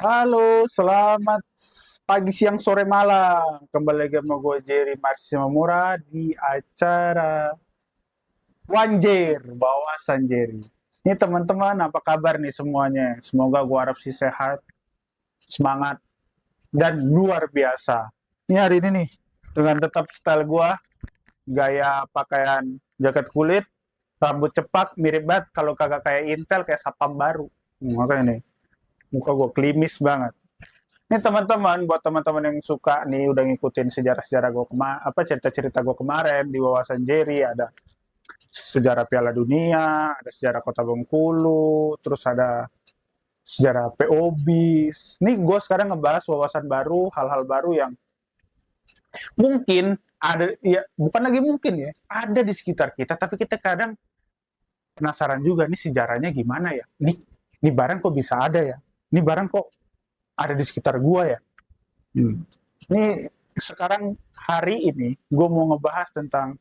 Halo, selamat pagi, siang, sore, malam. Kembali lagi sama gue Jerry Marsimamura di acara Wanjir, Bawasan Jerry. Ini teman-teman, apa kabar nih semuanya? Semoga gue harap sih sehat, semangat, dan luar biasa. Ini hari ini nih, dengan tetap style gue, gaya pakaian jaket kulit, rambut cepat, mirip banget kalau kagak kayak Intel, kayak satpam baru. Makanya nih, muka gue klimis banget. Ini teman-teman, buat teman-teman yang suka nih udah ngikutin sejarah-sejarah gue cerita-cerita gue kemarin di wawasan Jerry, ada sejarah Piala Dunia, ada sejarah Kota Bengkulu, terus ada sejarah POBIS. Nih gue sekarang ngebahas wawasan baru, hal-hal baru yang mungkin ada, ya bukan lagi mungkin ya, ada di sekitar kita, tapi kita kadang penasaran juga nih sejarahnya gimana ya. Nih barang kok bisa ada ya? Nih barang kok ada di sekitar gue ya? Hmm. Ini sekarang hari ini gue mau ngebahas tentang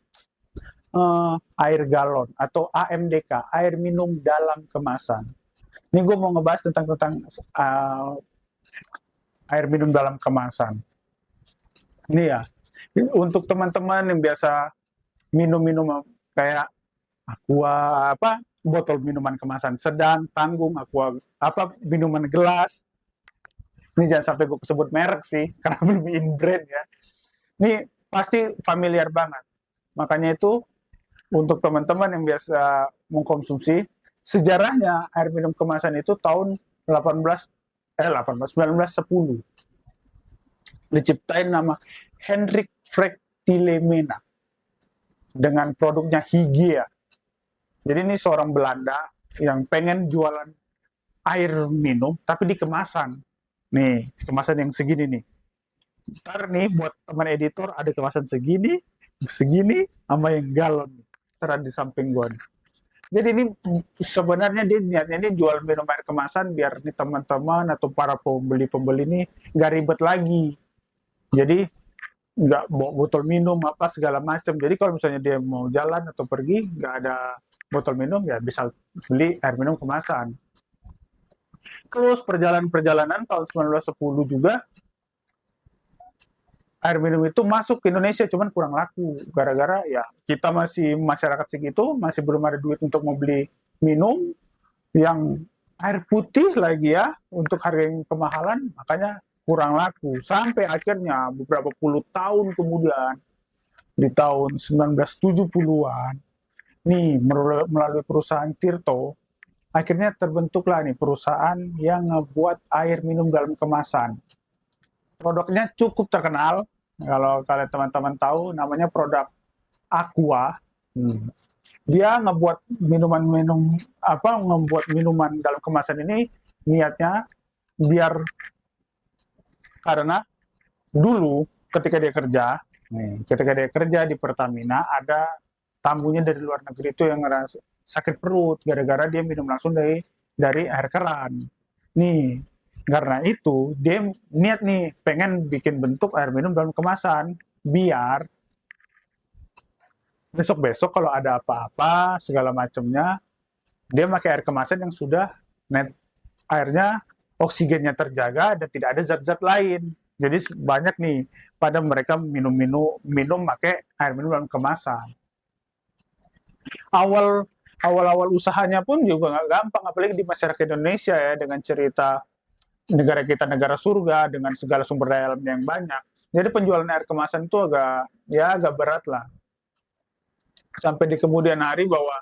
air galon atau AMDK, air minum dalam kemasan. Ini gue mau ngebahas tentang uh, air minum dalam kemasan. Ini ya, untuk teman-teman yang biasa minum-minum kayak aqua apa botol minuman kemasan sedang, tanggung, aqua apa minuman gelas. Ini jangan sampai gue sebut merek sih, karena belum in brand ya. Ini pasti familiar banget. Makanya itu untuk teman-teman yang biasa mengkonsumsi, sejarahnya air minum kemasan itu tahun 1910 diciptain nama Hendrik Frank Tilemena dengan produknya Hygieia. Jadi ini seorang Belanda yang pengen jualan air minum tapi di kemasan. Nih, kemasan yang segini nih. Ntar nih buat teman editor ada kemasan segini, segini sama yang galon. Ntar di samping gua nih. Jadi ini sebenarnya dia niatnya ini jual minum air kemasan biar nih teman-teman atau para pembeli-pembeli ini nggak ribet lagi. Jadi nggak bawa botol minum apa segala macam. Jadi kalau misalnya dia mau jalan atau pergi nggak ada botol minum ya bisa beli air minum kemasan. Terus perjalanan-perjalanan tahun 1910 juga air minum itu masuk ke Indonesia cuman kurang laku gara-gara ya kita masih masyarakat segitu masih belum ada duit untuk membeli minum yang air putih lagi ya untuk harga yang kemahalan makanya kurang laku sampai akhirnya beberapa puluh tahun kemudian di tahun 1970-an nih melalui perusahaan Tirto akhirnya terbentuklah nih perusahaan yang ngebuat air minum dalam kemasan. Produknya cukup terkenal kalau kalian teman-teman tahu namanya produk Aqua. Hmm. Dia ngebuat minuman dalam kemasan ini niatnya biar karena dulu ketika dia kerja di Pertamina ada tamunya dari luar negeri itu yang ngerasa sakit perut gara-gara dia minum langsung dari air keran. Nih, karena itu dia niat nih pengen bikin bentuk air minum dalam kemasan biar besok-besok kalau ada apa-apa segala macamnya dia pakai air kemasan yang sudah net airnya oksigennya terjaga dan tidak ada zat-zat lain. Jadi banyak nih pada mereka minum pakai air minum dalam kemasan. Awal awal usahanya pun juga nggak gampang apalagi di masyarakat Indonesia ya dengan cerita negara kita negara surga dengan segala sumber daya alam yang banyak. Jadi penjualan air kemasan itu agak berat lah. Sampai di kemudian hari bahwa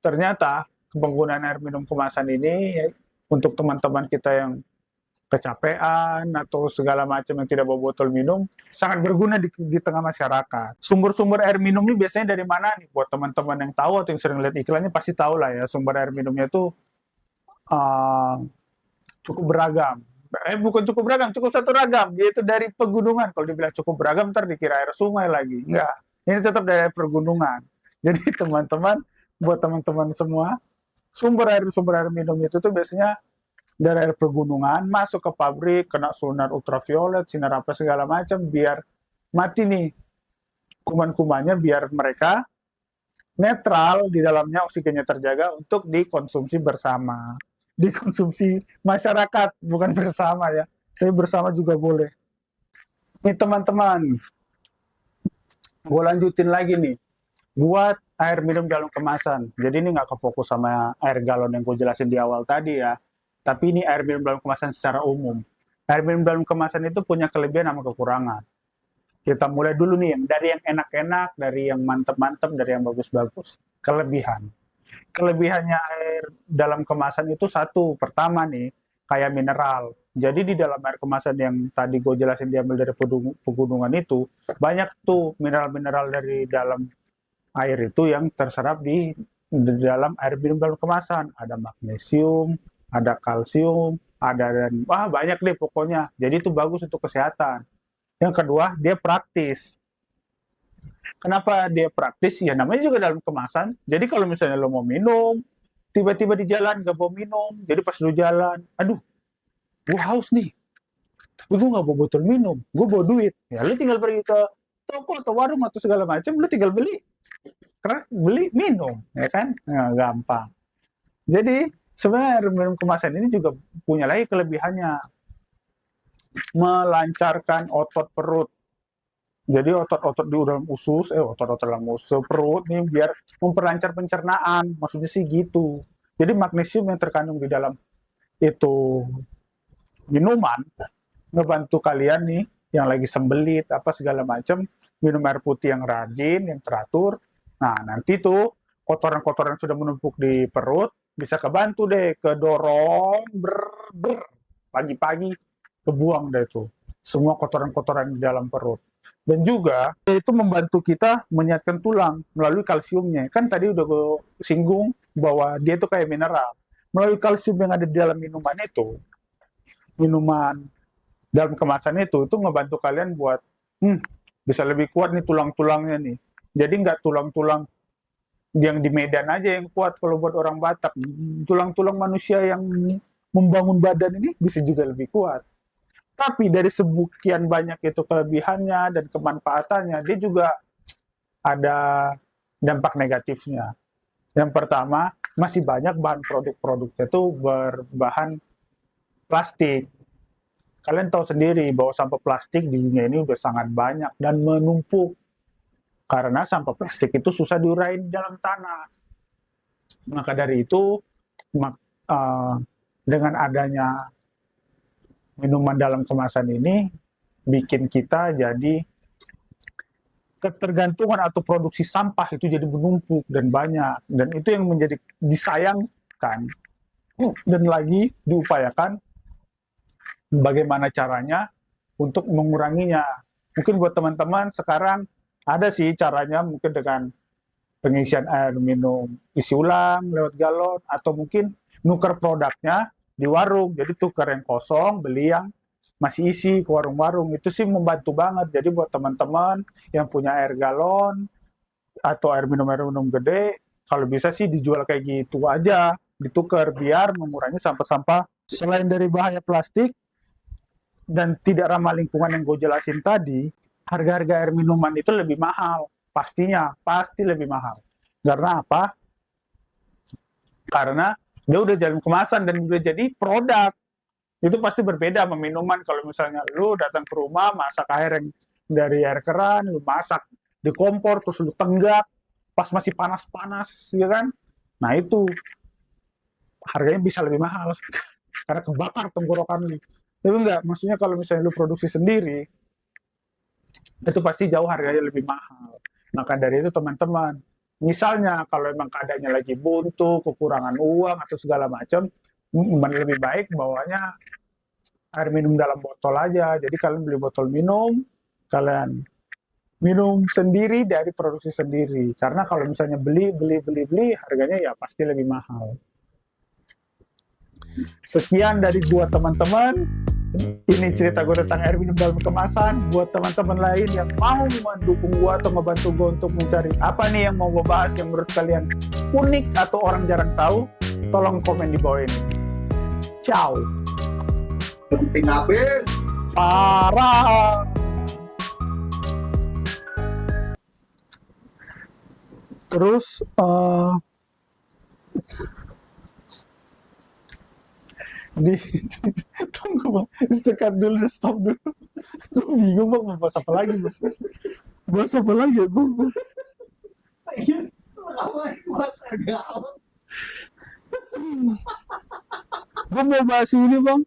ternyata penggunaan air minum kemasan ini untuk teman-teman kita yang kecapean atau segala macam yang tidak bawa botol minum sangat berguna di tengah masyarakat. Sumber-sumber air minum ini biasanya dari mana nih? Buat teman-teman yang tahu atau yang sering lihat iklannya pasti tahu lah ya sumber air minumnya itu uh, cukup beragam. Bukan cukup beragam, cukup satu ragam, yaitu dari pegunungan. Kalau dibilang cukup beragam, ntar dikira air sungai lagi. Enggak, ini tetap dari pegunungan. Jadi teman-teman, buat teman-teman semua, sumber air minum itu tuh biasanya dari air pegunungan, masuk ke pabrik, kena sinar ultraviolet, sinar apa segala macam, biar mati nih kuman-kumannya, biar mereka netral di dalamnya oksigennya terjaga untuk dikonsumsi bersama. dikonsumsi masyarakat, bukan bersama ya. Tapi bersama juga boleh. Nih teman-teman, gue lanjutin lagi nih. Buat air minum dalam kemasan. Jadi ini nggak kefokus sama air galon yang gue jelasin di awal tadi ya. Tapi ini air minum dalam kemasan secara umum. Air minum dalam kemasan itu punya kelebihan sama kekurangan. Kita mulai dulu nih dari yang enak-enak, dari yang mantep-mantep, dari yang bagus-bagus. Kelebihan. Kelebihannya air dalam kemasan itu satu, pertama nih, kayak mineral. Jadi di dalam air kemasan yang tadi gue jelasin diambil dari pegunungan itu, banyak tuh mineral-mineral dari dalam air itu yang terserap di dalam air minum dalam kemasan. Ada magnesium, ada kalsium, ada dan wah banyak deh pokoknya. Jadi itu bagus untuk kesehatan. Yang kedua, dia praktis. Kenapa dia praktis? Ya namanya juga dalam kemasan. Jadi kalau misalnya lo mau minum, tiba-tiba di jalan gak mau minum, jadi pas lo jalan, aduh, gue haus nih, tapi gue gak bawa botol minum, gue bawa duit. Ya lo tinggal pergi ke toko atau warung atau segala macam, lo tinggal beli, karena beli minum, ya kan? Nah, gampang. Jadi sebenarnya air minum kemasan ini juga punya lagi kelebihannya, melancarkan otot perut. Jadi otot-otot di dalam usus, otot-otot dalam usus perut nih biar memperlancar pencernaan, maksudnya sih gitu. Jadi magnesium yang terkandung di dalam itu minuman ngebantu kalian nih yang lagi sembelit apa segala macam minum air putih yang rajin, yang teratur. Nah nanti tuh kotoran-kotoran yang sudah menumpuk di perut bisa kebantu deh, kedorong pagi-pagi kebuang deh tuh semua kotoran-kotoran di dalam perut. Dan juga itu membantu kita menyehatkan tulang melalui kalsiumnya. Kan tadi udah gue singgung bahwa dia itu kayak mineral. Melalui kalsium yang ada di dalam minuman itu, minuman dalam kemasan itu ngebantu kalian buat bisa lebih kuat nih tulang-tulangnya nih. Jadi nggak tulang-tulang yang di Medan aja yang kuat kalau buat orang Batak. Tulang-tulang manusia yang membangun badan ini bisa juga lebih kuat. Tapi dari sekian banyak itu kelebihannya dan kemanfaatannya, dia juga ada dampak negatifnya. Yang pertama, masih banyak bahan produk-produknya itu berbahan plastik. Kalian tahu sendiri bahwa sampah plastik di dunia ini udah sangat banyak dan menumpuk. Karena sampah plastik itu susah diuraiin dalam tanah. Maka dari itu, dengan adanya minuman dalam kemasan ini bikin kita jadi ketergantungan atau produksi sampah itu jadi menumpuk dan banyak, dan itu yang menjadi disayangkan dan lagi diupayakan bagaimana caranya untuk menguranginya. Mungkin buat teman-teman sekarang ada sih caranya, mungkin dengan pengisian air minum isi ulang lewat galon atau mungkin nuker produknya di warung, jadi tukar yang kosong beli yang masih isi ke warung-warung. Itu sih membantu banget. Jadi buat teman-teman yang punya air galon atau air minum gede, kalau bisa sih dijual kayak gitu aja, ditukar biar mengurangi sampah-sampah. Selain dari bahaya plastik dan tidak ramah lingkungan yang gue jelasin tadi, harga-harga air minuman itu lebih mahal, pastinya pasti lebih mahal. Karena apa? Karena dia udah jadi kemasan dan udah jadi produk. Itu pasti berbeda sama minuman. Kalau misalnya lu datang ke rumah masak air yang dari air keran, lu masak di kompor terus lu tenggak pas masih panas-panas, ya kan? Nah itu harganya bisa lebih mahal karena kebakar tenggorokan lu. Itu enggak, maksudnya kalau misalnya lu produksi sendiri itu pasti jauh harganya lebih mahal. Maka dari itu teman-teman, misalnya kalau emang keadaannya lagi buntu, kekurangan uang atau segala macam, lebih baik bawanya air minum dalam botol aja. Jadi kalian beli botol minum, kalian minum sendiri dari produksi sendiri. Karena kalau misalnya beli harganya ya pasti lebih mahal. Sekian dari gua teman-teman. Ini cerita gue tentang air minum dalam kemasan. Buat teman-teman lain yang mau mendukung gue atau membantu gue untuk mencari apa nih yang mau gue bahas yang menurut kalian unik atau orang jarang tahu, tolong komen di bawah ini. Ciao. Penting habis. Parah. Terus di tunggu bang, tekan dulu, stop dulu. Gue bingung bang, mau bahas apa lagi bang? Bahas apa lagi ya bang? Iya, apa buat agak Gue mau bahas ini bang,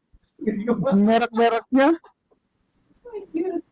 merek-mereknya. Anjir.